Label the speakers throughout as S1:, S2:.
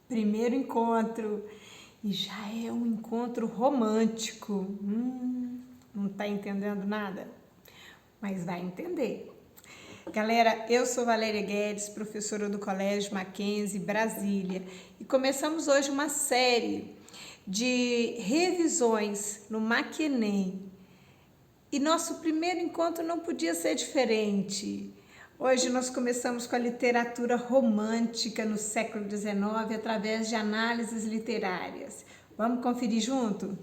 S1: Primeiro encontro, e já é um encontro romântico. Não tá entendendo nada? Mas vai entender. Galera, eu sou Valéria Guedes, professora do Colégio Mackenzie, Brasília, e começamos hoje uma série de revisões no Macnem. E nosso primeiro encontro não podia ser diferente. Hoje nós começamos com a literatura romântica no século XIX através de análises literárias. Vamos conferir junto?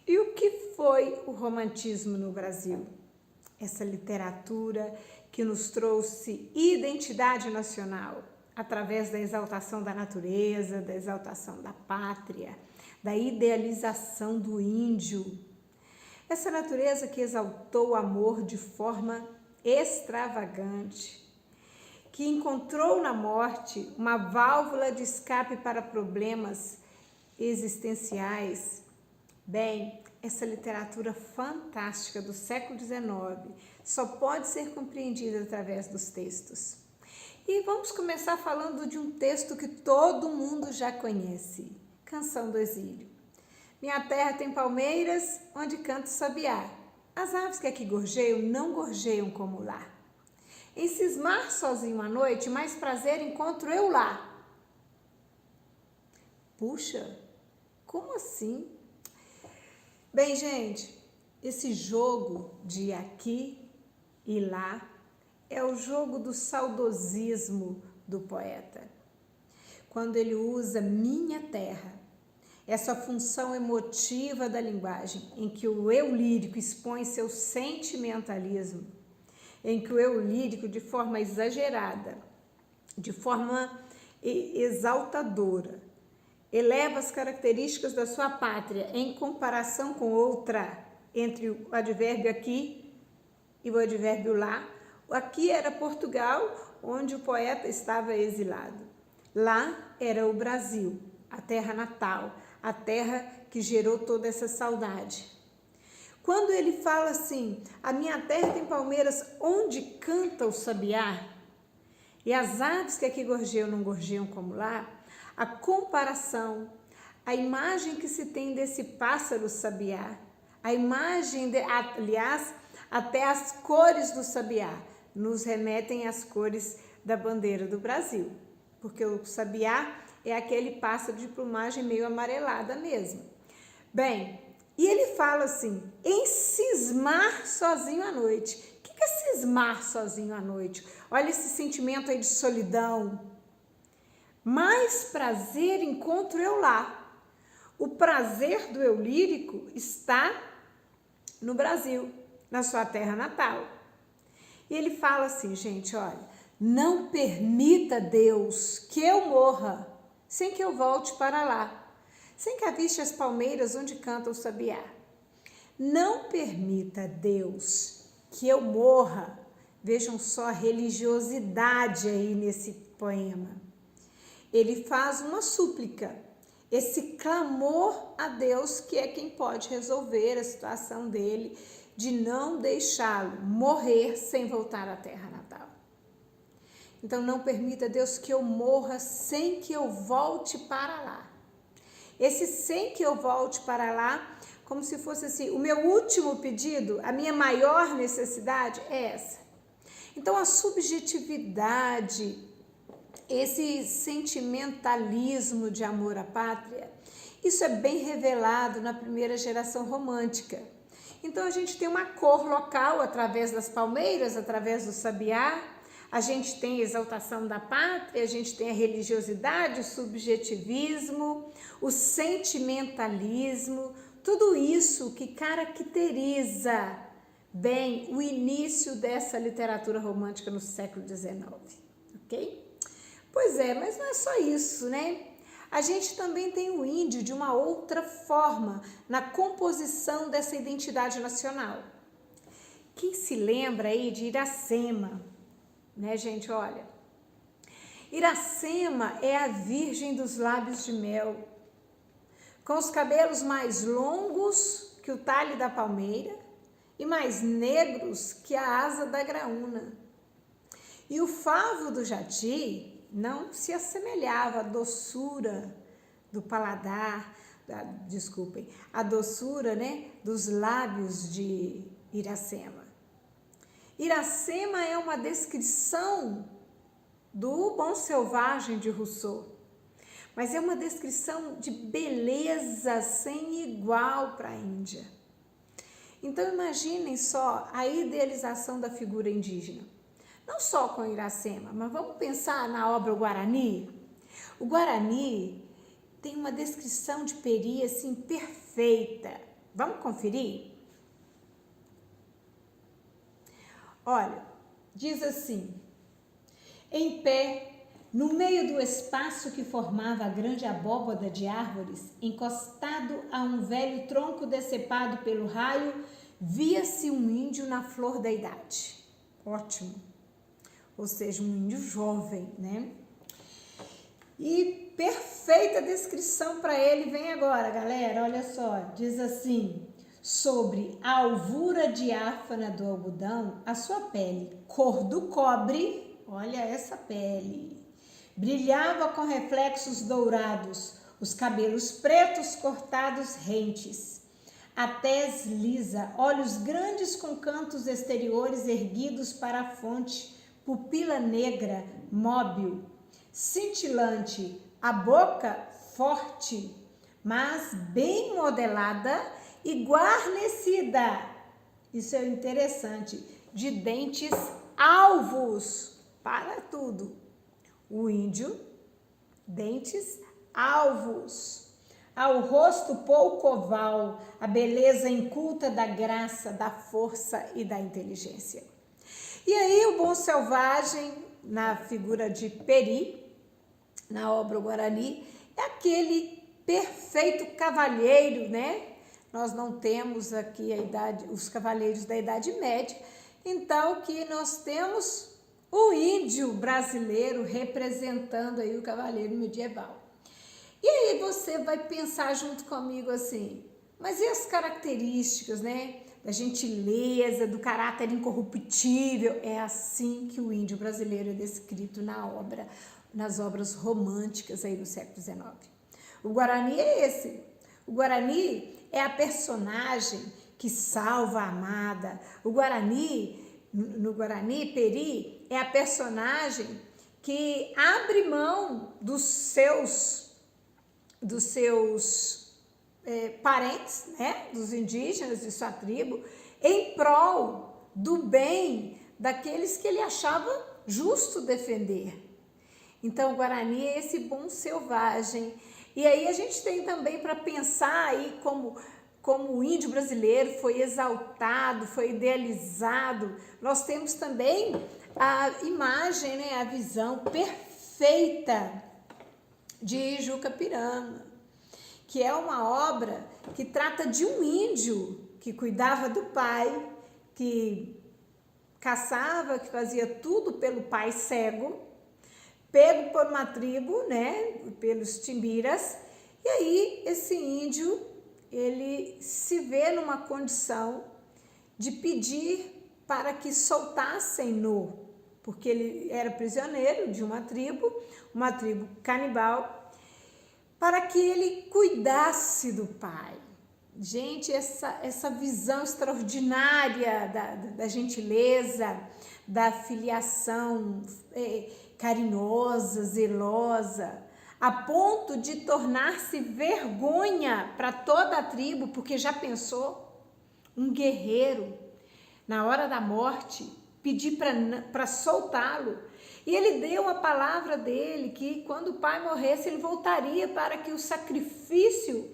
S1: E o que foi o romantismo no Brasil? Essa literatura que nos trouxe identidade nacional através da exaltação da natureza, da exaltação da pátria, da idealização do índio. Essa natureza que exaltou o amor de forma extravagante, que encontrou na morte uma válvula de escape para problemas existenciais. Bem, essa literatura fantástica do século XIX só pode ser compreendida através dos textos. E vamos começar falando de um texto que todo mundo já conhece, Canção do Exílio. Minha terra tem palmeiras, onde canta o sabiá. As aves que aqui gorjeiam não gorjeiam como lá. Em cismar sozinho à noite, mais prazer encontro eu lá. Puxa, como assim? Bem, gente, esse jogo de aqui e lá é o jogo do saudosismo do poeta. Quando ele usa minha terra, essa função emotiva da linguagem, em que o eu lírico expõe seu sentimentalismo, em que o eu lírico, de forma exagerada, de forma exaltadora, eleva as características da sua pátria em comparação com outra, entre o advérbio aqui e o advérbio lá. Aqui era Portugal, onde o poeta estava exilado. Lá era o Brasil, a terra natal, a terra que gerou toda essa saudade. Quando ele fala assim, a minha terra tem palmeiras onde canta o sabiá, e as aves que aqui gorjeiam não gorjeiam como lá, a comparação, a imagem que se tem desse pássaro sabiá, a imagem, aliás, até as cores do sabiá, nos remetem às cores da bandeira do Brasil, porque o sabiá é aquele pássaro de plumagem meio amarelada mesmo. Bem, e ele fala assim, em cismar sozinho à noite. O que é cismar sozinho à noite? Olha esse sentimento aí de solidão. Mais prazer encontro eu lá. O prazer do eu lírico está no Brasil, na sua terra natal. E ele fala assim, gente, olha, não permita, Deus, que eu morra sem que eu volte para lá, sem que aviste as palmeiras onde canta o sabiá. Não permita, Deus, que eu morra. Vejam só a religiosidade aí nesse poema. Ele faz uma súplica, esse clamor a Deus, que é quem pode resolver a situação dele, de não deixá-lo morrer sem voltar à terra natal. Então não permita, Deus, que eu morra sem que eu volte para lá. Esse sem que eu volte para lá, como se fosse assim, o meu último pedido, a minha maior necessidade é essa. Então a subjetividade, esse sentimentalismo de amor à pátria, isso é bem revelado na primeira geração romântica. Então a gente tem uma cor local através das palmeiras, através do sabiá, a gente tem a exaltação da pátria, a gente tem a religiosidade, o subjetivismo, o sentimentalismo, tudo isso que caracteriza bem o início dessa literatura romântica no século XIX, ok? Pois é, mas não é só isso, né? A gente também tem o índio de uma outra forma na composição dessa identidade nacional. Quem se lembra aí de Iracema, né, gente? Olha, Iracema é a virgem dos lábios de mel, com os cabelos mais longos que o talhe da palmeira e mais negros que a asa da graúna. E o favo do jati não se assemelhava à doçura do paladar, desculpem, a doçura, né, dos lábios de Iracema. Iracema é uma descrição do Bom Selvagem de Rousseau, mas é uma descrição de beleza sem igual para a Índia. Então imaginem só a idealização da figura indígena, não só com Iracema, mas vamos pensar na obra O Guarani. O Guarani tem uma descrição de Peri assim perfeita. Vamos conferir? Olha, diz assim: em pé, no meio do espaço que formava a grande abóbada de árvores, encostado a um velho tronco decepado pelo raio, via-se um índio na flor da idade. Ótimo. Ou seja, um índio jovem, né? E perfeita descrição para ele vem agora, galera, olha só, diz assim: sobre a alvura diáfana do algodão, a sua pele, cor do cobre, olha essa pele, brilhava com reflexos dourados, os cabelos pretos cortados rentes, a tez lisa, olhos grandes com cantos exteriores erguidos para a fonte, pupila negra, móbil, cintilante, a boca forte, mas bem modelada e guarnecida, isso é interessante, de dentes alvos para tudo. O índio, dentes alvos, ao rosto pouco oval, a beleza inculta da graça, da força e da inteligência. E aí o Bom Selvagem, na figura de Peri, na obra O Guarani, é aquele perfeito cavalheiro, né? Nós não temos aqui os cavaleiros da Idade Média, então que nós temos o índio brasileiro representando aí o cavaleiro medieval. E aí você vai pensar junto comigo assim, mas e as características, né? Da gentileza, do caráter incorruptível? É assim que o índio brasileiro é descrito nas obras românticas aí do século XIX. O Guarani é esse. O Guarani é a personagem que salva a amada. No Guarani, Peri é a personagem que abre mão dos seus parentes, né, dos indígenas de sua tribo, em prol do bem daqueles que ele achava justo defender. Então, o Guarani é esse bom selvagem. E aí a gente tem também para pensar aí como o índio brasileiro foi exaltado, foi idealizado. Nós temos também a imagem, né, a visão perfeita de Juca Pirama, que é uma obra que trata de um índio que cuidava do pai, que caçava, que fazia tudo pelo pai cego, pego por uma tribo, né, pelos timbiras, e aí esse índio, ele se vê numa condição de pedir para que soltassem No, porque ele era prisioneiro de uma tribo canibal, para que ele cuidasse do pai. Gente, essa visão extraordinária da gentileza, da filiação carinhosa, zelosa, a ponto de tornar-se vergonha para toda a tribo, porque já pensou um guerreiro, na hora da morte, pedir para soltá-lo. E ele deu a palavra dele que quando o pai morresse, ele voltaria para que o sacrifício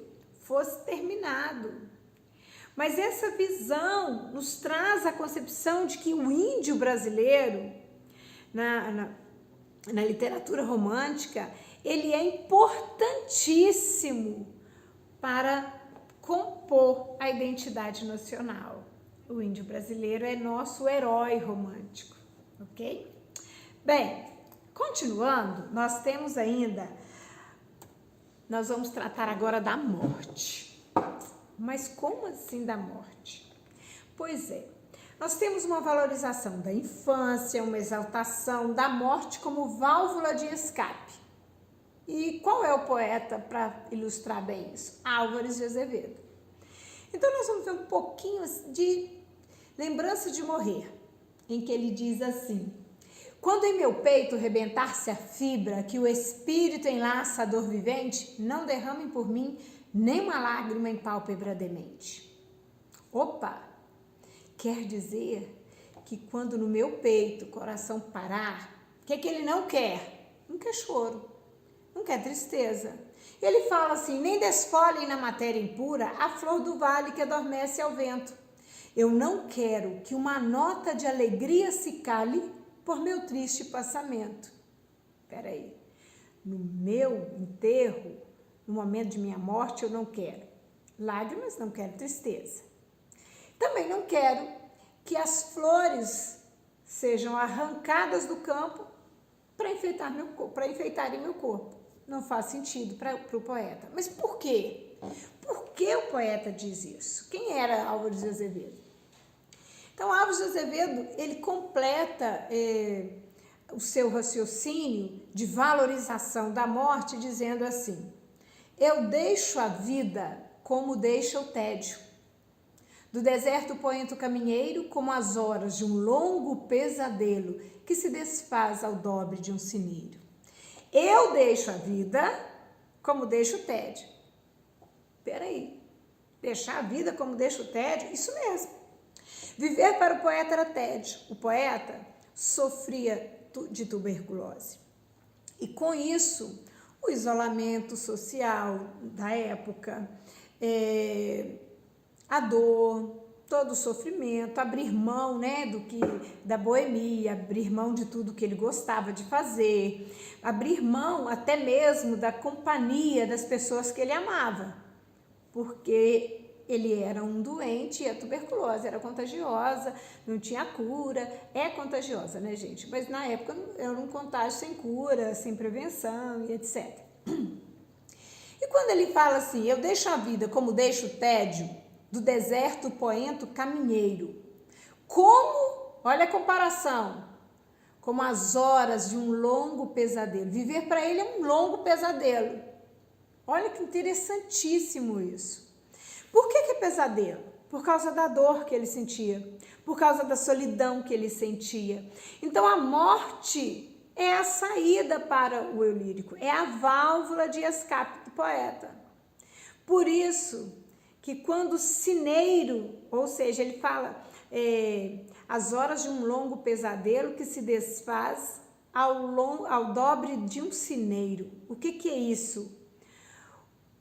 S1: fosse terminado. Mas essa visão nos traz a concepção de que o índio brasileiro, na literatura romântica, ele é importantíssimo para compor a identidade nacional. O índio brasileiro é nosso herói romântico, ok? Bem, continuando, nós vamos tratar agora da morte. Mas como assim da morte? Pois é, nós temos uma valorização da infância, uma exaltação da morte como válvula de escape. E qual é o poeta para ilustrar bem isso? Álvares de Azevedo. Então nós vamos ver um pouquinho de Lembrança de Morrer, em que ele diz assim: quando em meu peito rebentar-se a fibra que o espírito enlaça a dor vivente, não derramem por mim nem uma lágrima em pálpebra demente. Opa! Quer dizer que quando no meu peito o coração parar, o que é que ele não quer? Não quer choro, não quer tristeza. Ele fala assim: nem desfolhem na matéria impura a flor do vale que adormece ao vento. Eu não quero que uma nota de alegria se cale por meu triste passamento. Espera aí, no meu enterro, no momento de minha morte, eu não quero lágrimas, não quero tristeza. Também não quero que as flores sejam arrancadas do campo para enfeitarem meu corpo. Não faz sentido para o poeta. Mas por quê? Por que o poeta diz isso? Quem era Álvares de Azevedo? Então, Álvares de Azevedo, ele completa o seu raciocínio de valorização da morte dizendo assim: eu deixo a vida como deixa o tédio. Do deserto poento caminheiro, como as horas de um longo pesadelo que se desfaz ao dobre de um sineiro. Eu deixo a vida como deixo o tédio. Peraí, deixar a vida como deixa o tédio? Isso mesmo. Viver para o poeta era tédio. O poeta sofria de tuberculose. E com isso, o isolamento social da época, a dor, todo o sofrimento, abrir mão, da boemia, abrir mão de tudo que ele gostava de fazer, abrir mão até mesmo da companhia das pessoas que ele amava, porque ele era um doente e a tuberculose era contagiosa, não tinha cura, é contagiosa, né, gente? Mas na época era um contágio sem cura, sem prevenção e etc. E quando ele fala assim: eu deixo a vida como deixo o tédio, do deserto poento caminheiro. Como, olha a comparação, como as horas de um longo pesadelo. Viver para ele é um longo pesadelo. Olha que interessantíssimo isso. Por que é pesadelo? Por causa da dor que ele sentia, por causa da solidão que ele sentia. Então a morte é a saída para o eu lírico, é a válvula de escape do poeta. Por isso que quando o sineiro, ou seja, ele fala as horas de um longo pesadelo que se desfaz ao dobre de um sineiro. O que é isso?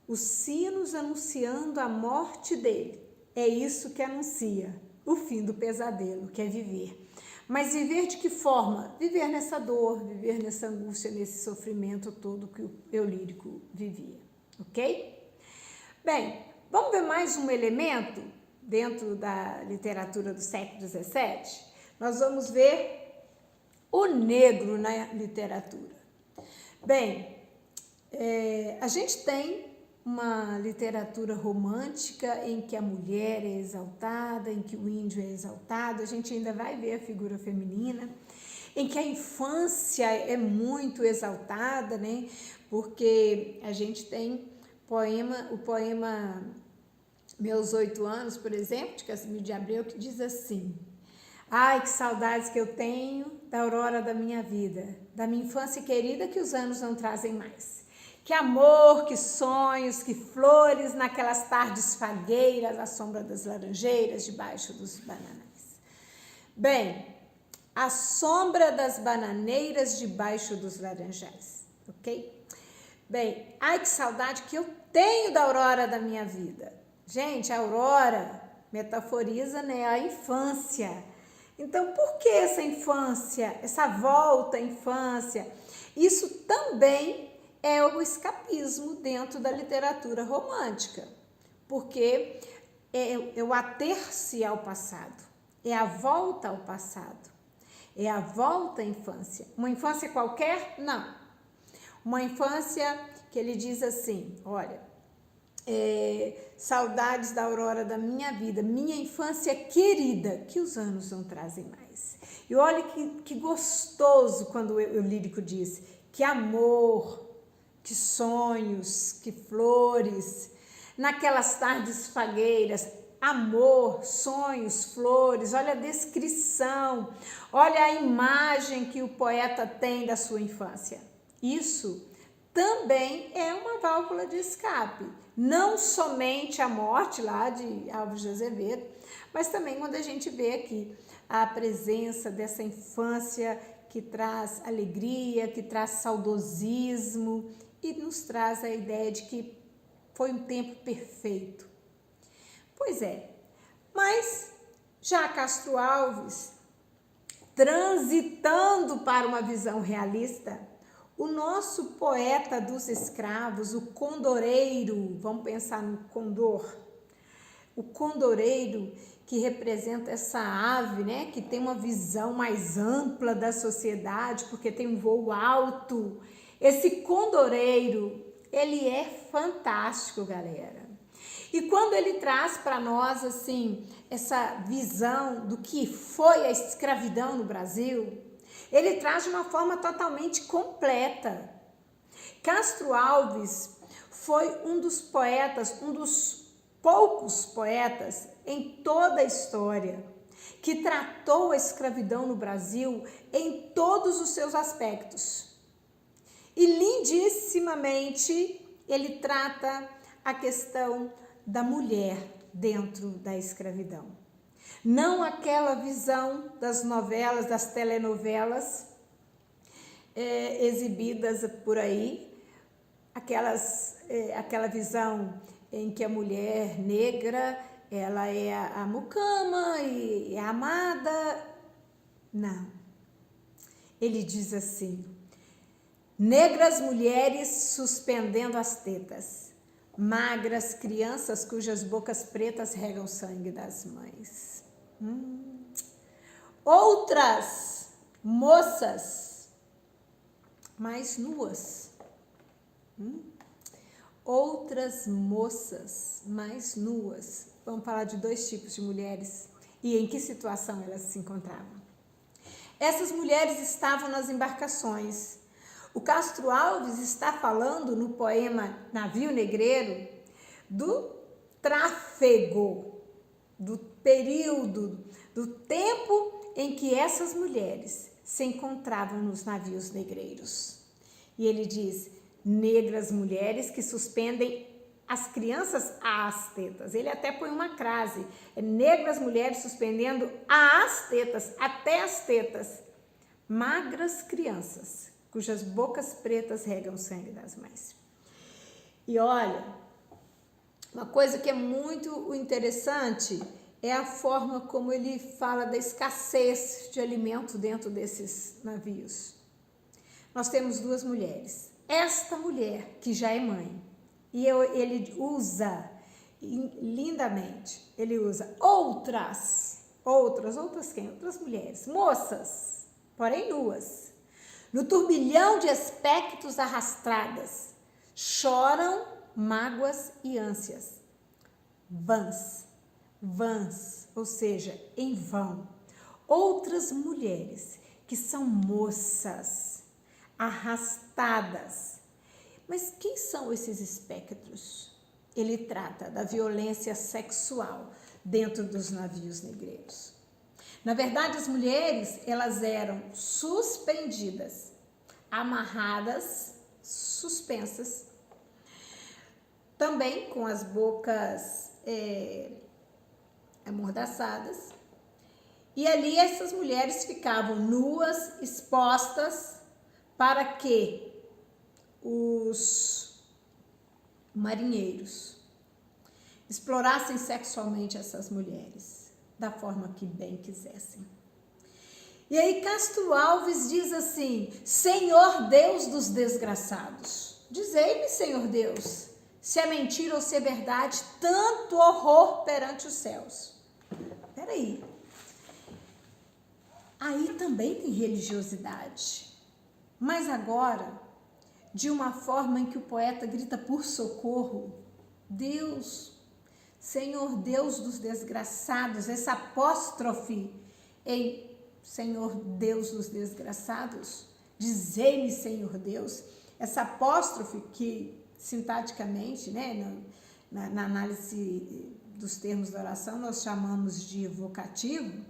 S1: Os sinos anunciando a morte dele. É isso que anuncia o fim do pesadelo, que é viver. Mas viver de que forma? Viver nessa dor, viver nessa angústia, nesse sofrimento todo que o eu lírico vivia, ok? Bem, vamos ver mais um elemento dentro da literatura do século XVII? Nós vamos ver o negro na literatura. Bem, a gente tem uma literatura romântica em que a mulher é exaltada, em que o índio é exaltado, a gente ainda vai ver a figura feminina, em que a infância é muito exaltada, né? Porque a gente tem o poema Meus 8 Anos, por exemplo, de Casimiro de Abreu, que diz assim: ai, que saudades que eu tenho da aurora da minha vida, da minha infância querida que os anos não trazem mais. Que amor, que sonhos, que flores naquelas tardes fagueiras, à sombra das laranjeiras, debaixo dos bananeiros. Bem, à sombra das bananeiras, debaixo dos laranjais, ok? Bem, ai que saudade que eu tenho da aurora da minha vida. Gente, a aurora metaforiza, né, a infância. Então, por que essa infância, essa volta à infância? Isso também é o escapismo dentro da literatura romântica, porque é o ater-se ao passado, é a volta ao passado, é a volta à infância. Uma infância qualquer? Não. Uma infância que ele diz assim, olha, saudades da aurora da minha vida, minha infância querida, que os anos não trazem mais. E olha que gostoso quando o lírico diz que amor, que sonhos, que flores, naquelas tardes fagueiras, amor, sonhos, flores, olha a descrição, olha a imagem que o poeta tem da sua infância. Isso também é uma válvula de escape, não somente a morte lá de Alves de Azevedo, mas também quando a gente vê aqui a presença dessa infância que traz alegria, que traz saudosismo e nos traz a ideia de que foi um tempo perfeito. Pois é, mas já Castro Alves, transitando para uma visão realista, o nosso poeta dos escravos, o condoreiro, vamos pensar no condor, o condoreiro que representa essa ave, né, que tem uma visão mais ampla da sociedade, porque tem um voo alto. Esse condoreiro, ele é fantástico, galera. E quando ele traz para nós, assim, essa visão do que foi a escravidão no Brasil, ele traz de uma forma totalmente completa. Castro Alves foi um dos poetas, um dos poucos poetas em toda a história que tratou a escravidão no Brasil em todos os seus aspectos. E lindissimamente ele trata a questão da mulher dentro da escravidão. Não aquela visão das novelas, das telenovelas exibidas por aí, aquela visão em que a mulher negra, ela é a mucama e é amada. Não. Ele diz assim: negras mulheres suspendendo as tetas, magras crianças cujas bocas pretas regam sangue das mães. Outras moças mais nuas. Outras moças mais nuas. Vamos falar de dois tipos de mulheres e em que situação elas se encontravam. Essas mulheres estavam nas embarcações. O Castro Alves está falando no poema Navio Negreiro do tráfego, do período, do tempo em que essas mulheres se encontravam nos navios negreiros. E ele diz: negras mulheres que suspendem as crianças às tetas. Ele até põe uma crase: negras mulheres suspendendo às tetas, até as tetas, magras crianças cujas bocas pretas regam o sangue das mães. E olha, uma coisa que é muito interessante é a forma como ele fala da escassez de alimento dentro desses navios. Nós temos duas mulheres. Esta mulher, que já é mãe, e ele usa lindamente, ele usa outras quem? Outras mulheres, moças, porém nuas, no turbilhão de aspectos arrastradas, choram mágoas e ânsias, vãs, ou seja, em vão. Outras mulheres que são moças, arrastadas. Mas quem são esses espectros? Ele trata da violência sexual dentro dos navios negreiros. Na verdade, as mulheres, elas eram suspendidas, amarradas, suspensas, também com as bocas amordaçadas. E ali essas mulheres ficavam nuas, expostas, para que os marinheiros explorassem sexualmente essas mulheres, da forma que bem quisessem. E aí Castro Alves diz assim: Senhor Deus dos desgraçados, dizei-me, Senhor Deus, se é mentira ou se é verdade, tanto horror perante os céus. Peraí, aí também tem religiosidade, mas agora de uma forma em que o poeta grita por socorro, Deus, Senhor Deus dos desgraçados, essa apóstrofe em Senhor Deus dos desgraçados, dizei-me, Senhor Deus, essa apóstrofe que sintaticamente, né, na análise dos termos da oração, nós chamamos de vocativo,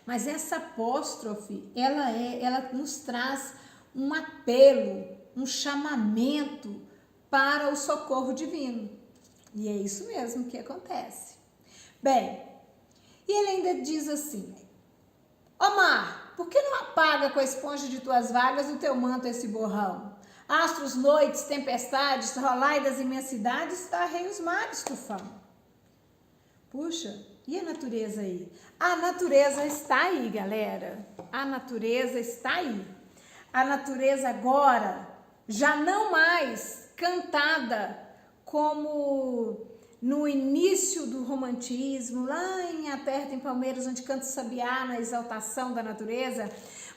S1: mas essa apóstrofe, ela nos traz um apelo, um chamamento para o socorro divino. E é isso mesmo que acontece. Bem, e ele ainda diz assim: ó mar, por que não apaga com a esponja de tuas vagas o teu manto esse borrão? Astros, noites, tempestades, rolai das imensidades, varrei os mares, tufão. Puxa, e a natureza aí? A natureza está aí, galera. A natureza está aí. A natureza agora já não mais cantada como no início do romantismo, lá em A Terra tem Palmeiras, onde canta o sabiá na exaltação da natureza,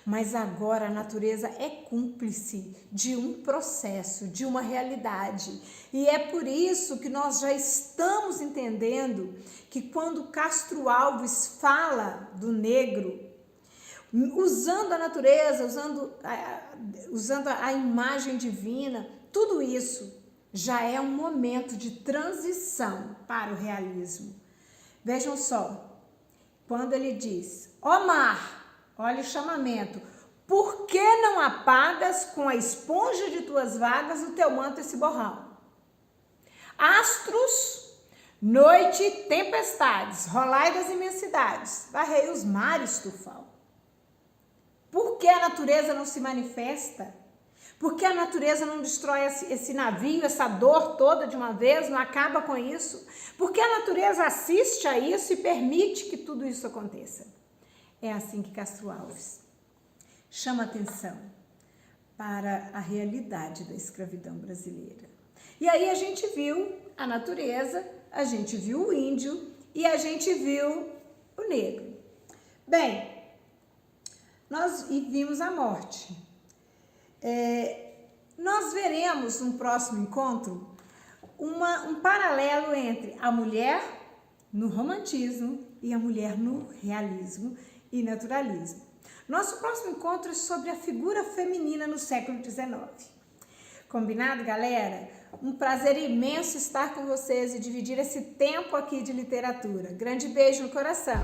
S1: mas agora a natureza é cúmplice de um processo, de uma realidade. E é por isso que nós já estamos entendendo que quando Castro Alves fala do negro, usando a natureza, usando a imagem divina, tudo isso já é um momento de transição para o realismo. Vejam só, quando ele diz: ó mar, olha o chamamento, por que não apagas com a esponja de tuas vagas o teu manto esse borrão? Astros, noite, tempestades, rolai das imensidades, varrei os mares, tufão. Por que a natureza não se manifesta? Por que a natureza não destrói esse navio, essa dor toda de uma vez, não acaba com isso? Por que a natureza assiste a isso e permite que tudo isso aconteça? É assim que Castro Alves chama atenção para a realidade da escravidão brasileira. E aí a gente viu a natureza, a gente viu o índio e a gente viu o negro. Bem, nós vimos a morte. Nós veremos no próximo encontro um paralelo entre a mulher no romantismo e a mulher no realismo e naturalismo. Nosso próximo encontro é sobre a figura feminina no século XIX. Combinado, galera? Um prazer imenso estar com vocês e dividir esse tempo aqui de literatura. Grande beijo no coração!